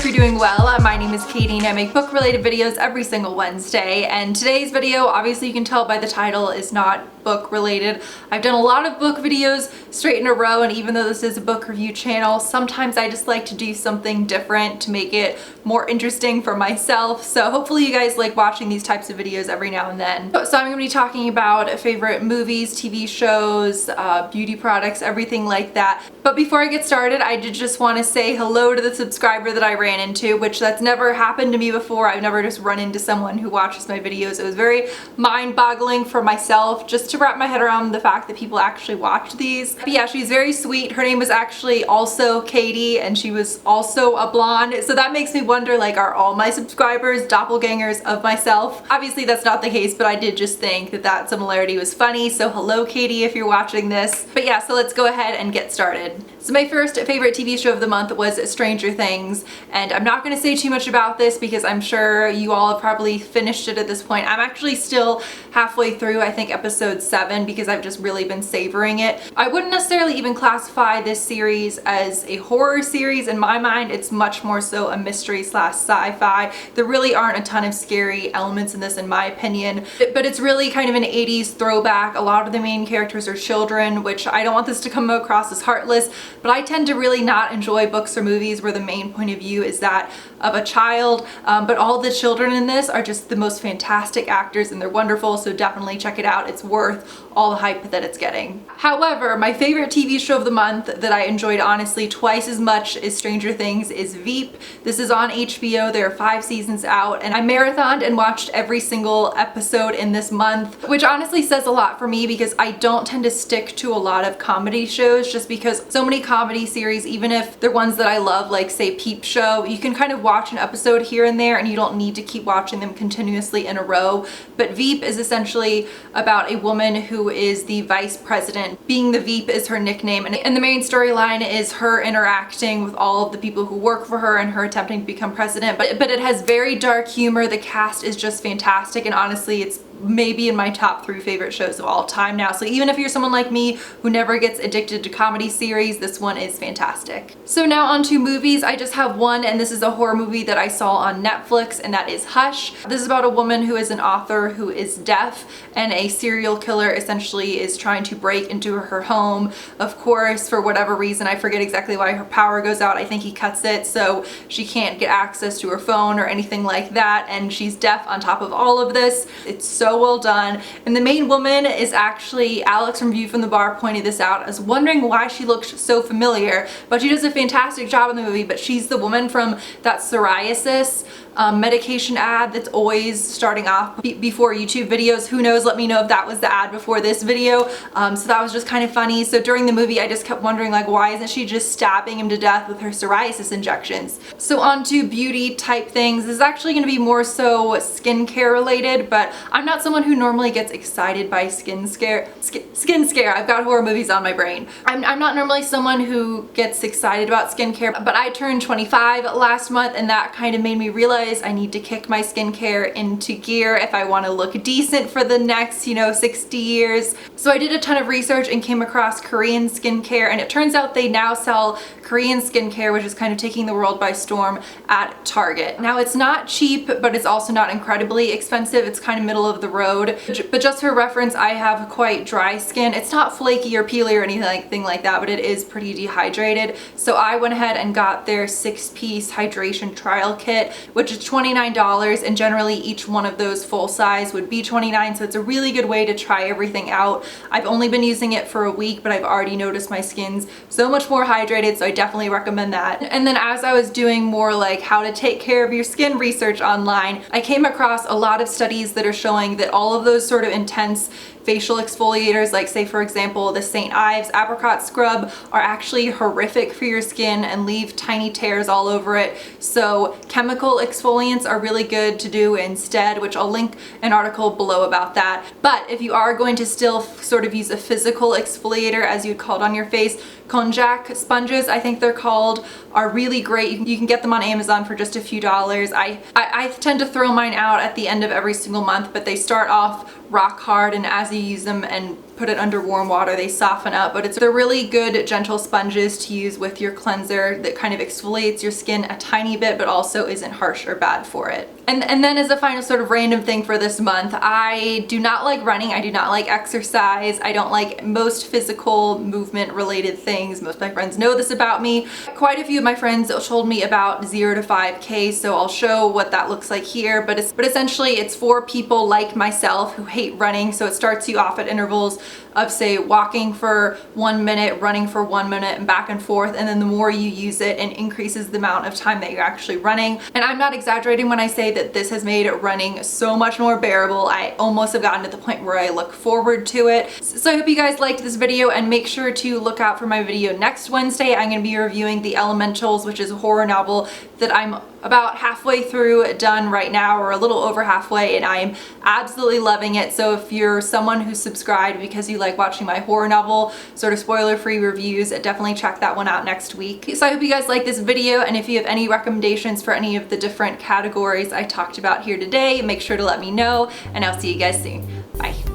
you're doing well. My name is Katie and I make book related videos every single Wednesday, and today's video, obviously you can tell by the title, is not book related. I've done a lot of book videos straight in a row, and even though this is a book review channel, sometimes I just like to do something different to make it more interesting for myself. So hopefully you guys like watching these types of videos every now and then. So I'm going to be talking about favorite movies, TV shows, beauty products, everything like that. But before I get started, I did just want to say hello to the subscriber that I ran into, which that's never happened to me before. I've never just run into someone who watches my videos. It was very mind-boggling for myself just to wrap my head around the fact that people actually watch these. But yeah, she's very sweet. Her name was actually also Katie, and she was also a blonde. So that makes me wonder, like, are all my subscribers doppelgangers of myself? Obviously that's not the case, but I did just think that that similarity was funny. So hello Katie if you're watching this. But yeah, so let's go ahead and get started. So my first favorite TV show of the month was Stranger Things, and I'm not going to say too much about this because I'm sure you all have probably finished it at this point. I'm actually still halfway through, I think episode 7, because I've just really been savoring it. I wouldn't necessarily even classify this series as a horror series. In my mind, it's much more so a mystery slash sci-fi. There really aren't a ton of scary elements in this in my opinion, but it's really kind of an 80s throwback. A lot of the main characters are children, which I don't want this to come across as heartless, but I tend to really not enjoy books or movies where the main point of view is that of a child, but all the children in this are just the most fantastic actors and they're wonderful, so definitely check it out. It's worth all the hype that it's getting. However, my favorite TV show of the month that I enjoyed honestly twice as much as Stranger Things is Veep. This is on HBO. There are 5 seasons out, and I marathoned and watched every single episode in this month, which honestly says a lot for me because I don't tend to stick to a lot of comedy shows just because so many comedy series, even if they're ones that I love, like say Peep Show, you can kind of watch an episode here and there and you don't need to keep watching them continuously in a row. But Veep is essentially about a woman who is the vice president. Being the Veep is her nickname, and the main storyline is her interacting with all of the people who work for her and her attempting to become president. But it has very dark humor. The cast is just fantastic, and honestly it's maybe in my top 3 favorite shows of all time now. So even if you're someone like me who never gets addicted to comedy series, this one is fantastic. So now on to movies. I just have one, and this is a horror movie that I saw on Netflix, and that is Hush. This is about a woman who is an author who is deaf, and a serial killer essentially is trying to break into her home. Of course, for whatever reason, I forget exactly why, her power goes out. I think he cuts it so she can't get access to her phone or anything like that, and she's deaf on top of all of this. It's so well done, and the main woman is actually, Alex from View from the Bar pointed this out. I was wondering why she looked so familiar, but she does a fantastic job in the movie. But she's the woman from that psoriasis medication ad that's always starting off before YouTube videos. Who knows, let me know if that was the ad before this video. So that was just kind of funny. So during the movie I just kept wondering, like, why isn't she just stabbing him to death with her psoriasis injections? So on to beauty type things. This is actually going to be more so skincare related, but I'm not someone who normally gets excited by skin scare. I've got horror movies on my brain. I'm not normally someone who gets excited about skincare, but I turned 25 last month, and that kind of made me realize I need to kick my skincare into gear if I want to look decent for the next, 60 years. So I did a ton of research and came across Korean skincare, and it turns out they now sell Korean skincare, which is kind of taking the world by storm, at Target. Now it's not cheap, but it's also not incredibly expensive. It's kind of middle of the road. But just for reference, I have quite dry skin. It's not flaky or peely or anything like that, but it is pretty dehydrated. So I went ahead and got their 6-piece hydration trial kit, which is $29, and generally each one of those full size would be $29, so it's a really good way to try everything out. I've only been using it for a week, but I've already noticed my skin's so much more hydrated, so I definitely recommend that. And then as I was doing more like how to take care of your skin research online, I came across a lot of studies that are showing that all of those sort of intense facial exfoliators, like say for example the St. Ives apricot scrub, are actually horrific for your skin and leave tiny tears all over it. So chemical exfoliants are really good to do instead, which I'll link an article below about that. But if you are going to still sort of use a physical exfoliator, as you'd call it on your face, Konjac sponges, I think they're called, are really great. You can get them on Amazon for just a few dollars. I tend to throw mine out at the end of every single month, but they start off rock hard, and as you use them and put it under warm water, they soften up, but they're really good gentle sponges to use with your cleanser that kind of exfoliates your skin a tiny bit, but also isn't harsh or bad for it. And then as a final sort of random thing for this month, I do not like running, I do not like exercise, I don't like most physical movement related things. Most of my friends know this about me. Quite a few of my friends told me about 0 to 5K, so I'll show what that looks like here, but essentially it's for people like myself who hate running. So it starts you off at intervals of, say, walking for 1 minute, running for 1 minute, and back and forth, and then the more you use it, it increases the amount of time that you're actually running. And I'm not exaggerating when I say that this has made running so much more bearable. I almost have gotten to the point where I look forward to it. So I hope you guys liked this video, and make sure to look out for my video next Wednesday. I'm going to be reviewing The Elementals, which is a horror novel that I'm about halfway through done right now, or a little over halfway, and I am absolutely loving it. So if you're someone who's subscribed because you like watching my horror novel sort of spoiler-free reviews, definitely check that one out next week. So I hope you guys like this video, and if you have any recommendations for any of the different categories I talked about here today, make sure to let me know, and I'll see you guys soon. Bye.